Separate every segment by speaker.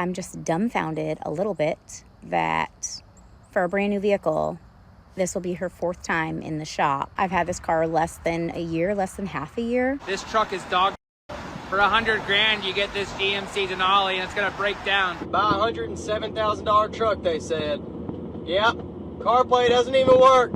Speaker 1: I'm just dumbfounded a little bit that for a brand new vehicle, this will be her fourth time in the shop. I've had this car less than a year, less than half a year.
Speaker 2: This truck is dog. For 100 grand, you get this GMC Denali, and it's gonna break down.
Speaker 3: Buy a $107,000 truck, they said. Yep, CarPlay doesn't even work.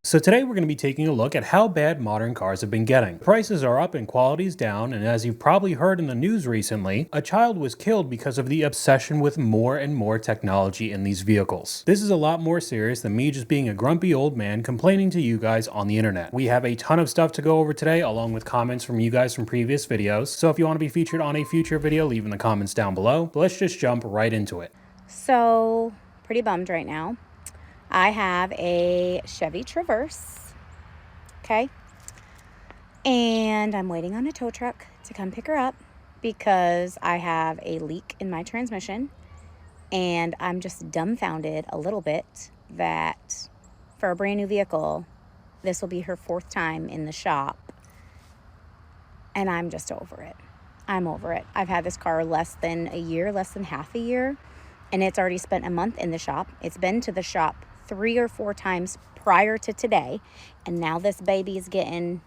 Speaker 4: So today we're going to be taking a look at how bad modern cars have been getting. Prices are up and quality's down, and as you've probably heard in the news recently, a child was killed because of the obsession with more and more technology in these vehicles. This is a lot more serious than me just being a grumpy old man complaining to you guys on the internet. We have a ton of stuff to go over today, along with comments from you guys from previous videos. So if you want to be featured on a future video, leave in the comments down below. But let's just jump right into it.
Speaker 1: So, pretty bummed right now. I have a Chevy Traverse, okay? And I'm waiting on a tow truck to come pick her up because I have a leak in my transmission. And I'm just dumbfounded a little bit that for a brand new vehicle, this will be her fourth time in the shop. And I'm just over it. I'm over it. I've had this car less than a year, less than half a year. And it's already spent a month in the shop. It's been to the shop 3 or 4 times prior to today, and now this baby is getting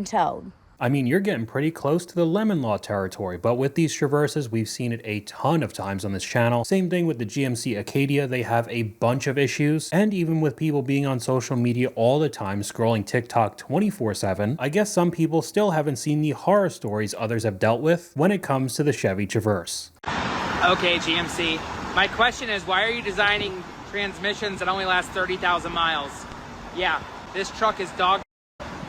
Speaker 1: towed.
Speaker 4: I mean, you're getting pretty close to the lemon law territory, but with these Traverses, we've seen it a ton of times on this channel. Same thing with the GMC Acadia, they have a bunch of issues, and even with people being on social media all the time, scrolling TikTok 24/7, I guess some people still haven't seen the horror stories others have dealt with when it comes to the Chevy Traverse.
Speaker 2: Okay, GMC. My question is, why are you designing transmissions that only last 30,000 miles? Yeah, this truck is dog.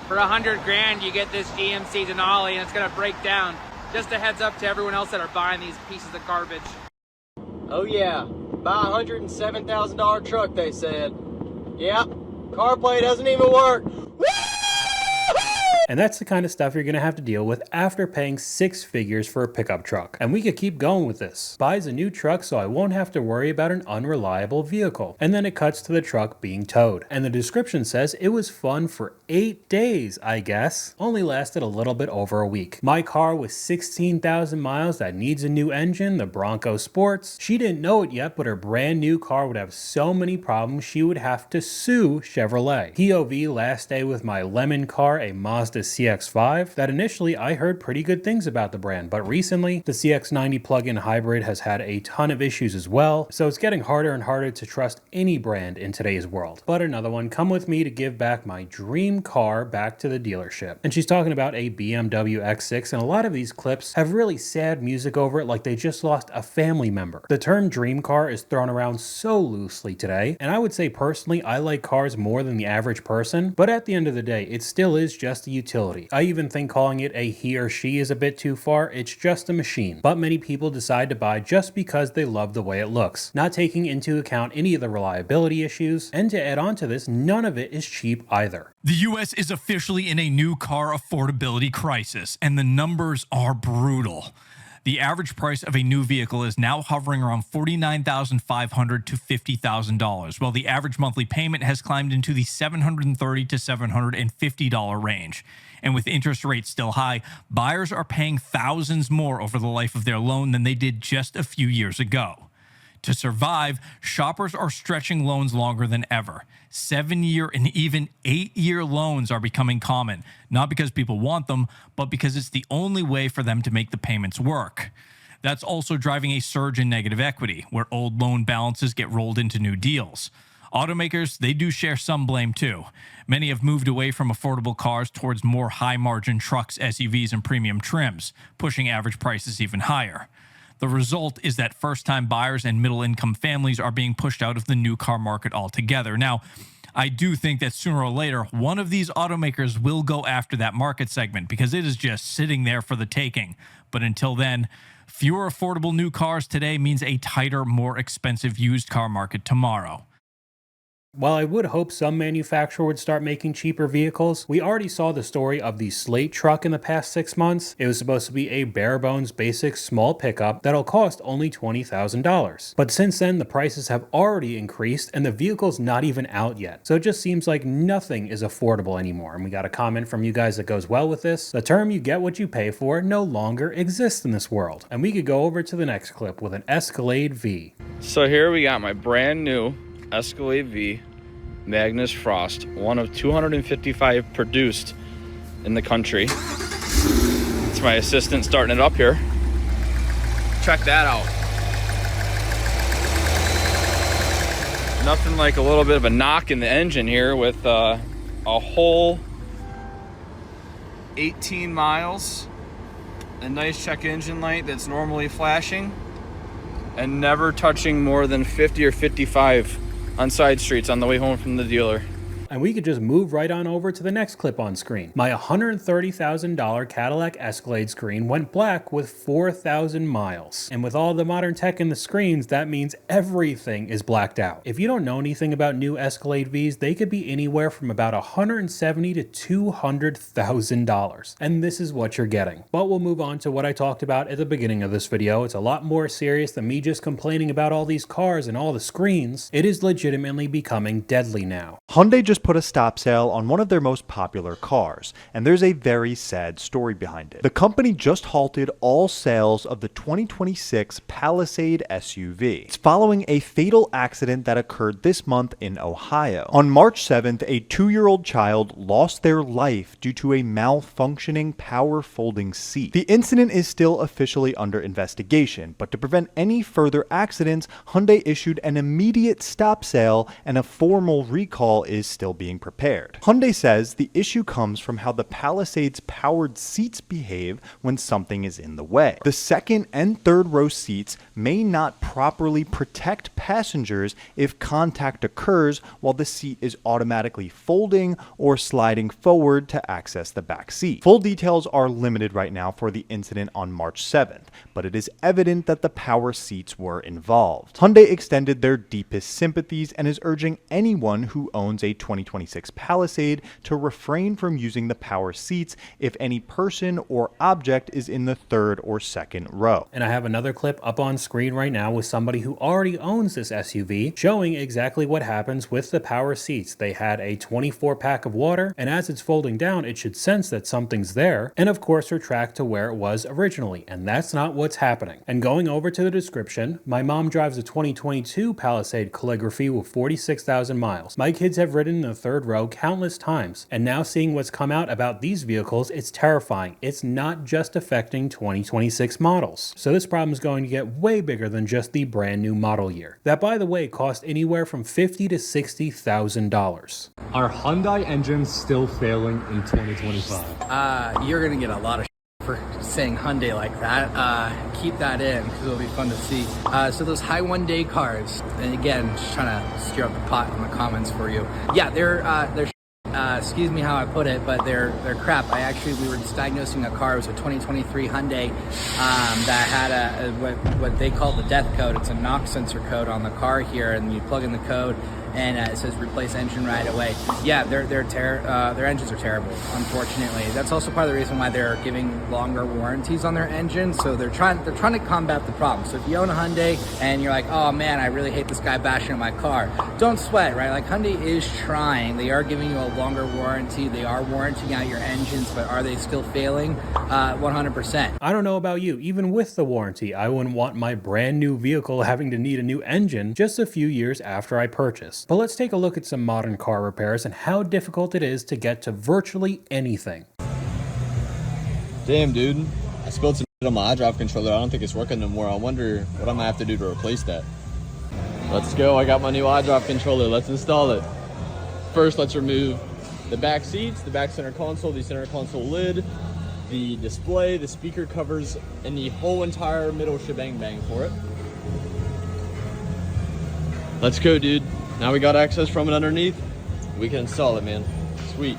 Speaker 2: For 100 grand, you get this GMC Denali, and it's gonna break down. Just a heads up to everyone else that are buying these pieces of garbage.
Speaker 3: Oh yeah, buy a $107,000 truck, they said. Yep, CarPlay doesn't even work.
Speaker 4: And that's the kind of stuff you're going to have to deal with after paying 6 figures for a pickup truck. And we could keep going with this. Buys a new truck so I won't have to worry about an unreliable vehicle. And then it cuts to the truck being towed. And the description says it was fun for 8 days, I guess. Only lasted a little bit over a week. My car was 16,000 miles that needs a new engine, the Bronco Sports. She didn't know it yet, but her brand new car would have so many problems she would have to sue Chevrolet. POV last day with my lemon car, a Mazda CX-5, that initially I heard pretty good things about the brand, but recently the CX-90 plug-in hybrid has had a ton of issues as well, so it's getting harder and harder to trust any brand in today's world. But another one, come with me to give back my dream car back to the dealership. And she's talking about a BMW X6, and a lot of these clips have really sad music over it like they just lost a family member. The term dream car is thrown around so loosely today, and I would say personally I like cars more than the average person, but at the end of the day it still is just a utility. I even think calling it a he or she is a bit too far. It's just a machine. But many people decide to buy just because they love the way it looks, not taking into account any of the reliability issues. And to add on to this, none of it is cheap either.
Speaker 5: The US is officially in a new car affordability crisis, and the numbers are brutal. The average price of a new vehicle is now hovering around $49,500 to $50,000, while the average monthly payment has climbed into the $730 to $750 range. And with interest rates still high, buyers are paying thousands more over the life of their loan than they did just a few years ago. To survive, shoppers are stretching loans longer than ever. 7-year and even 8-year loans are becoming common, not because people want them, but because it's the only way for them to make the payments work. That's also driving a surge in negative equity, where old loan balances get rolled into new deals. Automakers, they do share some blame too. Many have moved away from affordable cars towards more high-margin trucks, SUVs, and premium trims, pushing average prices even higher. The result is that first-time buyers and middle-income families are being pushed out of the new car market altogether. Now, I do think that sooner or later, one of these automakers will go after that market segment because it is just sitting there for the taking. But until then, fewer affordable new cars today means a tighter, more expensive used car market tomorrow.
Speaker 4: While I would hope some manufacturer would start making cheaper vehicles, we already saw the story of the Slate truck in the past 6 months. It was supposed to be a bare bones basic small pickup that'll cost only $20,000. But since then, the prices have already increased and the vehicle's not even out yet. So it just seems like nothing is affordable anymore. And we got a comment from you guys that goes well with this. The term "you get what you pay for" no longer exists in this world. And we could go over to the next clip with an Escalade V.
Speaker 6: So here we got my brand new Escalade V Magnus Frost, one of 255 produced in the country. It's my assistant starting it up here. Check that out. Nothing like a little bit of a knock in the engine here with a whole 18 miles, a nice check engine light that's normally flashing, and never touching more than 50 or 55 on side streets on the way home from the dealer.
Speaker 4: And we could just move right on over to the next clip on screen. My $130,000 Cadillac Escalade screen went black with 4,000 miles. And with all the modern tech in the screens, that means everything is blacked out. If you don't know anything about new Escalade Vs, they could be anywhere from about $170,000 to $200,000. And this is what you're getting. But we'll move on to what I talked about at the beginning of this video. It's a lot more serious than me just complaining about all these cars and all the screens. It is legitimately becoming deadly now.
Speaker 7: Hyundai just put a stop sale on one of their most popular cars, and there's a very sad story behind it. The company just halted all sales of the 2026 Palisade SUV. It's following a fatal accident that occurred this month in Ohio. On March 7th, a 2-year-old child lost their life due to a malfunctioning power folding seat. The incident is still officially under investigation, but to prevent any further accidents, Hyundai issued an immediate stop sale and a formal recall is still being prepared. Hyundai says the issue comes from how the Palisade's powered seats behave when something is in the way. The second and third row seats may not properly protect passengers if contact occurs while the seat is automatically folding or sliding forward to access the back seat. Full details are limited right now for the incident on March 7th, but it is evident that the power seats were involved. Hyundai extended their deepest sympathies and is urging anyone who owns a 2026 Palisade to refrain from using the power seats if any person or object is in the third or second row.
Speaker 4: And I have another clip up on screen right now with somebody who already owns this SUV showing exactly what happens with the power seats. They had a 24-pack of water, and as it's folding down, it should sense that something's there, and of course retract to where it was originally, and that's not what's happening. And going over to the description, my mom drives a 2022 Palisade Calligraphy with 46,000 miles. My kids have ridden in the third row countless times, and now seeing what's come out about these vehicles, it's terrifying. It's not just affecting 2026 models. So this problem is going to get way bigger than just the brand new model year. That, by the way, cost anywhere from $50,000 to $60,000.
Speaker 8: Are Hyundai engines still failing in 2025?
Speaker 9: You're gonna get a lot of for saying Hyundai like that. Keep that in because it'll be fun to see. So those high one-day cars, and again, just trying to stir up the pot in the comments for you. Yeah, they're excuse me how I put it, but they're crap. We were just diagnosing a car. It was a 2023 Hyundai that had what they call the death code. It's a knock sensor code on the car here, and you plug in the code and it says replace engine right away. Yeah, their engines are terrible, unfortunately. That's also part of the reason why they're giving longer warranties on their engines. So they're trying to combat the problem. So if you own a Hyundai and you're like, oh man, I really hate this guy bashing on my car, don't sweat, right? Like Hyundai is trying. They are giving you a longer warranty. They are warranting out your engines, but are they still failing? 100%.
Speaker 4: I don't know about you, even with the warranty, I wouldn't want my brand new vehicle having to need a new engine just a few years after I purchased. But let's take a look at some modern car repairs and how difficult it is to get to virtually anything.
Speaker 3: Damn, dude. I spilled some on my iDrive controller. I don't think it's working no more. I wonder what I might have to do to replace that. Let's go. I got my new iDrive controller. Let's install it. First, let's remove the back seats, the back center console, the center console lid, the display, the speaker covers, and the whole entire middle shebang bang for it. Let's go, dude. Now we got access from it underneath. We can install it, man. Sweet.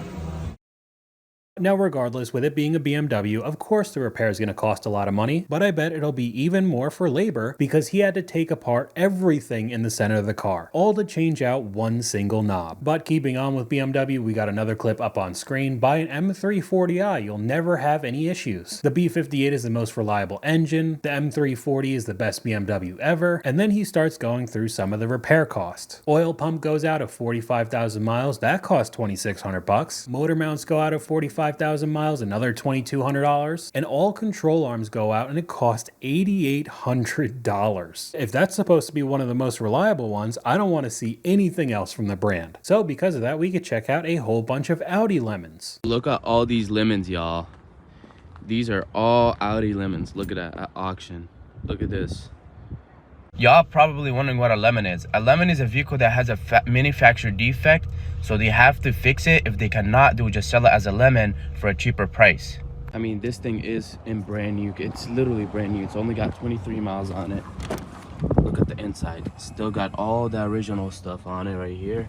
Speaker 4: Now regardless, with it being a BMW, of course the repair is going to cost a lot of money, but I bet it'll be even more for labor because he had to take apart everything in the center of the car, all to change out one single knob. But keeping on with BMW, we got another clip up on screen. Buy an M340i, you'll never have any issues. The B58 is the most reliable engine, the M340 is the best BMW ever, and then he starts going through some of the repair costs. Oil pump goes out at 45,000 miles, that costs $2,600. Motor mounts go out at 45,000 miles, another $2,200. And all control arms go out and it costs $8,800. If that's supposed to be one of the most reliable ones, I don't want to see anything else from the brand. So because of that, we could check out a whole bunch of Audi Lemons.
Speaker 3: Look at all these lemons, y'all. These are all Audi Lemons. Look at that at auction. Look at this. Y'all probably wondering what a lemon is. A lemon is a vehicle that has a manufacturer defect, so they have to fix it. If they cannot, they will just sell it as a lemon for a cheaper price. I mean, this thing is in brand new. It's literally brand new. It's only got 23 miles on it. Look at the inside. Still got all the original stuff on it right here.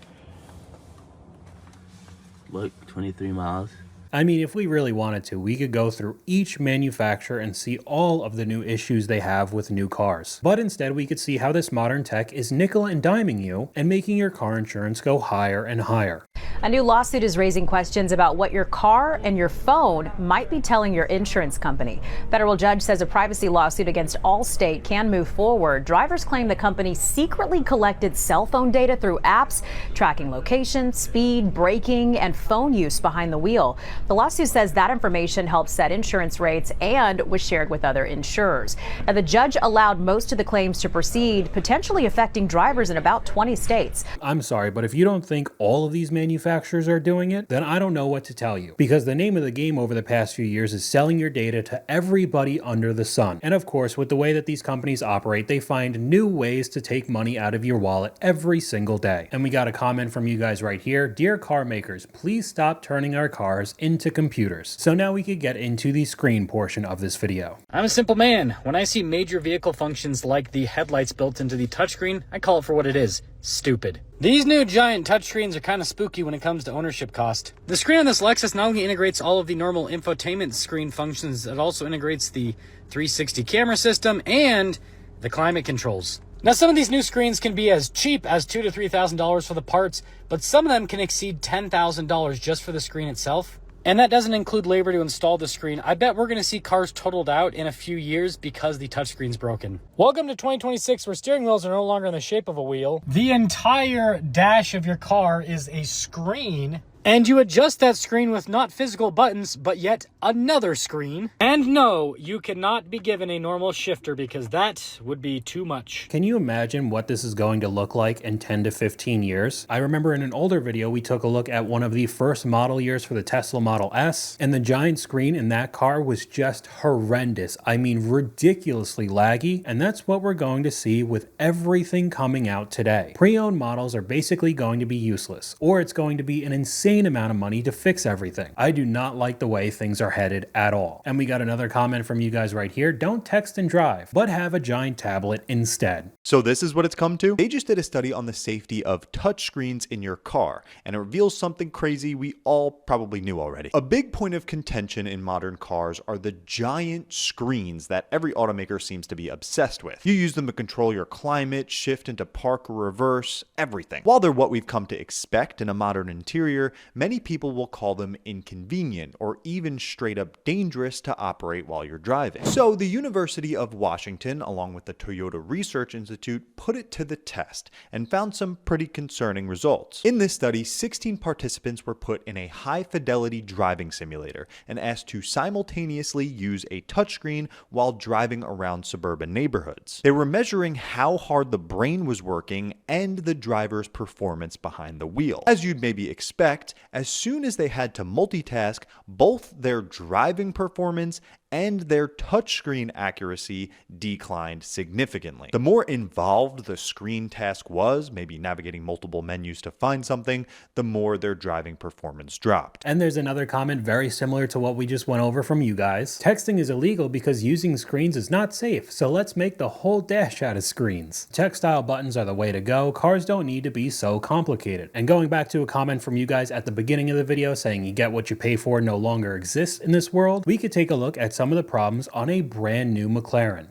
Speaker 3: Look, 23 miles.
Speaker 4: I mean, if we really wanted to, we could go through each manufacturer and see all of the new issues they have with new cars. But instead, we could see how this modern tech is nickel and diming you and making your car insurance go higher and higher.
Speaker 10: A new lawsuit is raising questions about what your car and your phone might be telling your insurance company. Federal judge says a privacy lawsuit against Allstate can move forward. Drivers claim the company secretly collected cell phone data through apps, tracking location, speed, braking, and phone use behind the wheel. The lawsuit says that information helped set insurance rates and was shared with other insurers. Now, the judge allowed most of the claims to proceed, potentially affecting drivers in about 20 states.
Speaker 4: I'm sorry, but if you don't think all of these manufacturers are doing it, then I don't know what to tell you. Because the name of the game over the past few years is selling your data to everybody under the sun. And of course, with the way that these companies operate, they find new ways to take money out of your wallet every single day. And we got a comment from you guys right here. Dear car makers, please stop turning our cars into computers. So now we could get into the screen portion of this video.
Speaker 11: I'm a simple man. When I see major vehicle functions like the headlights built into the touchscreen, I call it for what it is. Stupid. These new giant touchscreens are kind of spooky when it comes to ownership cost. The screen on this Lexus not only integrates all of the normal infotainment screen functions, it also integrates the 360 camera system and the climate controls. Now, some of these new screens can be as cheap as $2,000 to $3,000 for the parts, but some of them can exceed $10,000 just for the screen itself. And that doesn't include labor to install the screen. I bet we're going to see cars totaled out in a few years because the touchscreen's broken. Welcome to 2026, where steering wheels are no longer in the shape of a wheel. The entire dash of your car is a screen. And you adjust that screen with not physical buttons, but yet another screen. And no, you cannot be given a normal shifter because that would be too much.
Speaker 4: Can you imagine what this is going to look like in 10 to 15 years? I remember in an older video, we took a look at one of the first model years for the Tesla Model S, and the giant screen in that car was just horrendous. I mean, ridiculously laggy, and that's what we're going to see with everything coming out today. Pre-owned models are basically going to be useless, or it's going to be an insane amount of money to fix everything. I do not like the way things are headed at all. And we got another comment from you guys right here. Don't text and drive, but have a giant tablet instead.
Speaker 7: So this is what it's come to? They just did a study on the safety of touchscreens in your car, and it reveals something crazy we all probably knew already. A big point of contention in modern cars are the giant screens that every automaker seems to be obsessed with. You use them to control your climate, shift into park or reverse, everything. While they're what we've come to expect in a modern interior, many people will call them inconvenient or even straight up dangerous to operate while you're driving. So the University of Washington, along with the Toyota Research Institute, put it to the test and found some pretty concerning results. In this study, 16 participants were put in a high-fidelity driving simulator and asked to simultaneously use a touchscreen while driving around suburban neighborhoods. They were measuring how hard the brain was working and the driver's performance behind the wheel. As you'd maybe expect, as soon as they had to multitask, both their driving performance and their touchscreen accuracy declined significantly. The more involved the screen task was, maybe navigating multiple menus to find something, the more their driving performance dropped.
Speaker 4: And there's another comment very similar to what we just went over from you guys. Texting is illegal because using screens is not safe, so let's make the whole dash out of screens. Text-style buttons are the way to go. Cars don't need to be so complicated. And going back to a comment from you guys at the beginning of the video saying you get what you pay for no longer exists in this world, we could take a look at some of the problems on a brand new McLaren.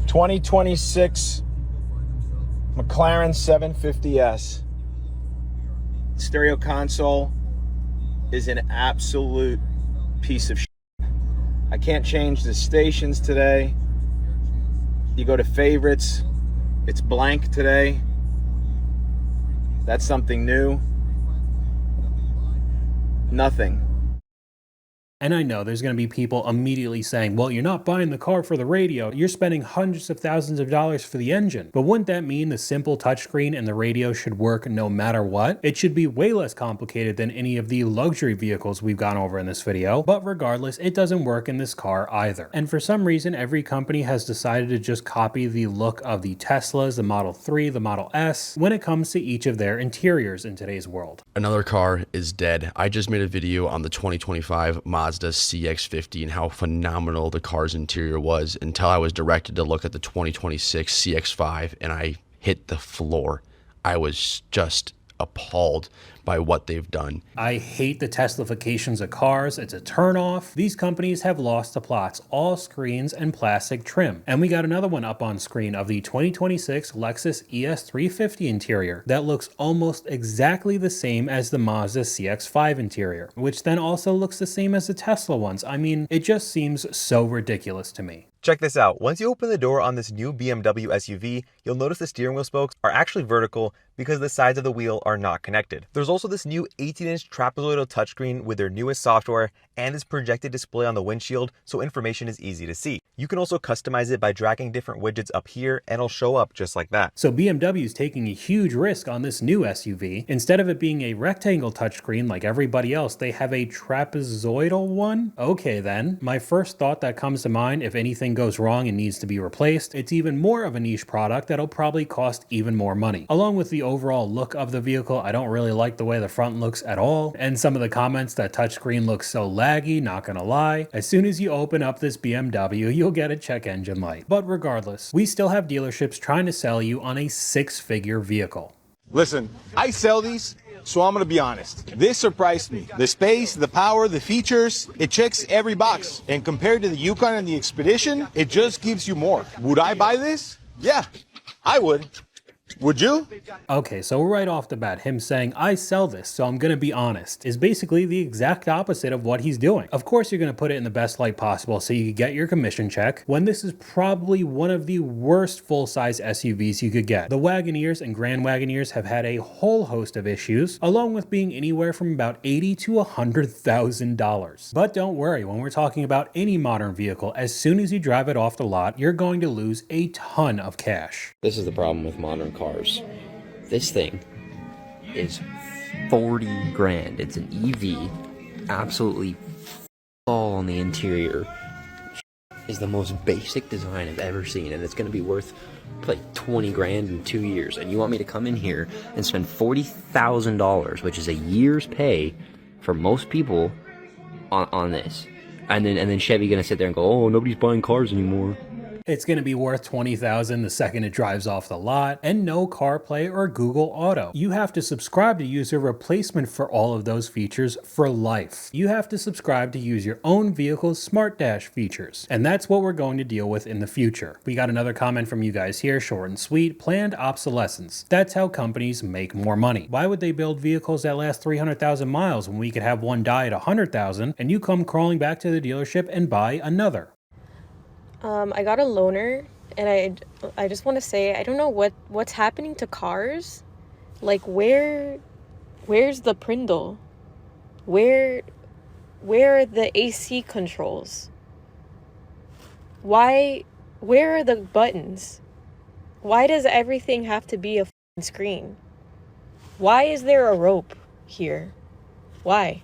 Speaker 12: 2026 McLaren 750S. Stereo console is an absolute piece of shit. I can't change the stations today. You go to favorites, it's blank today. That's something new. Nothing.
Speaker 4: And I know there's going to be people immediately saying, well, you're not buying the car for the radio, you're spending hundreds of thousands of dollars for the engine. But wouldn't that mean the simple touchscreen and the radio should work no matter what? It should be way less complicated than any of the luxury vehicles we've gone over in this video, but regardless, it doesn't work in this car either. And for some reason, every company has decided to just copy the look of the Teslas, the Model 3, the Model S, when it comes to each of their interiors in today's world.
Speaker 13: Another car is dead. I just made a video on the 2025 Mazda CX-50 and how phenomenal the car's interior was until I was directed to look at the 2026 CX-5 and I hit the floor. I was just appalled by what they've done.
Speaker 4: I hate the Teslifications of cars. It's a turnoff. These companies have lost the plots, all screens and plastic trim. And we got another one up on screen of the 2026 Lexus ES350 interior that looks almost exactly the same as the Mazda CX-5 interior, which then also looks the same as the Tesla ones. I mean, it just seems so ridiculous to me.
Speaker 14: Check this out. Once you open the door on this new BMW SUV, you'll notice the steering wheel spokes are actually vertical because the sides of the wheel are not connected. There's also this new 18-inch trapezoidal touchscreen with their newest software and this projected display on the windshield so information is easy to see. You can also customize it by dragging different widgets up here and it'll show up just like that.
Speaker 4: So BMW is taking a huge risk on this new SUV. Instead of it being a rectangle touchscreen like everybody else, they have a trapezoidal one? Okay then. My first thought that comes to mind, if anything goes wrong and needs to be replaced, it's even more of a niche product that'll probably cost even more money. Along with the overall look of the vehicle, I don't really like the way the front looks at all, and some of the comments that touchscreen looks so laggy, not gonna lie. As soon as you open up this BMW, you'll get a check engine light. But regardless, we still have dealerships trying to sell you on a six-figure vehicle.
Speaker 12: Listen, I sell these, so I'm gonna be honest. This surprised me. The space, the power, the features, it checks every box. And compared to the Yukon and the Expedition, it just gives you more. Would I buy this? Yeah, I would. Would you?
Speaker 4: Okay, so right off the bat, him saying, I sell this, so I'm gonna be honest, is basically the exact opposite of what he's doing. Of course, you're gonna put it in the best light possible so you can get your commission check, when this is probably one of the worst full-size SUVs you could get. The Wagoneers and Grand Wagoneers have had a whole host of issues, along with being anywhere from about $80,000 to $100,000. But don't worry, when we're talking about any modern vehicle, as soon as you drive it off the lot, you're going to lose a ton of cash.
Speaker 15: This is the problem with modern cars. This thing is 40 grand. It's an EV, absolutely all on the interior. Is the most basic design I've ever seen, and it's going to be worth like 20 grand in 2 years. And you want me to come in here and spend $40,000, which is a year's pay for most people, on this? And then Chevy going to sit there and go, oh, nobody's buying cars anymore.
Speaker 4: It's going to be worth $20,000 the second it drives off the lot, and no CarPlay or Google Auto. You have to subscribe to use a replacement for all of those features for life. You have to subscribe to use your own vehicle's Smart Dash features, and that's what we're going to deal with in the future. We got another comment from you guys here, short and sweet: planned obsolescence. That's how companies make more money. Why would they build vehicles that last 300,000 miles when we could have one die at 100,000 and you come crawling back to the dealership and buy another?
Speaker 16: I got a loaner, and I just want to say, I don't know what's happening to cars. Like, where's the Prindle? Where are the AC controls? Where are the buttons? Why does everything have to be a screen? Why is there a rope here? Why?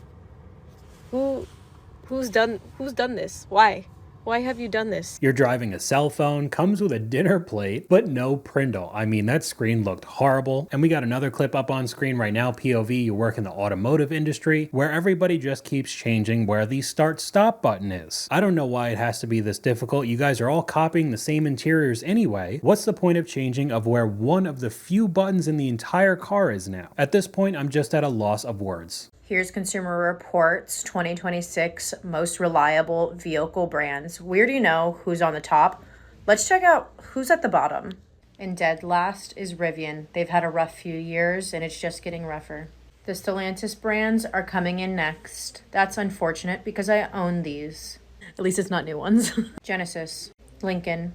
Speaker 16: Who's done this? Why Why have you done this?
Speaker 4: You're driving a cell phone, comes with a dinner plate, but no Prindle. I mean, that screen looked horrible. And we got another clip up on screen right now, POV, you work in the automotive industry, where everybody just keeps changing where the start-stop button is. I don't know why it has to be this difficult. You guys are all copying the same interiors anyway. What's the point of changing of where one of the few buttons in the entire car is now? At this point, I'm just at a loss of words.
Speaker 10: Here's Consumer Reports 2026 most reliable vehicle brands. We already know who's on the top. Let's check out who's at the bottom. And dead last is Rivian. They've had a rough few years and it's just getting rougher. The Stellantis brands are coming in next. That's unfortunate because I own these.
Speaker 16: At least it's not new ones.
Speaker 10: Genesis, Lincoln,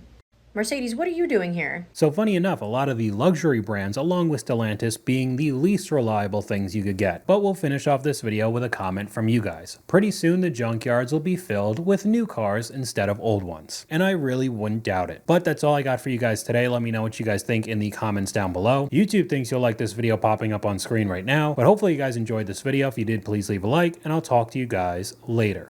Speaker 10: Mercedes, what are you doing here?
Speaker 4: So funny enough, a lot of the luxury brands, along with Stellantis, being the least reliable things you could get. But we'll finish off this video with a comment from you guys. Pretty soon the junkyards will be filled with new cars instead of old ones. And I really wouldn't doubt it. But that's all I got for you guys today. Let me know what you guys think in the comments down below. YouTube thinks you'll like this video popping up on screen right now. But hopefully you guys enjoyed this video. If you did, please leave a like, and I'll talk to you guys later.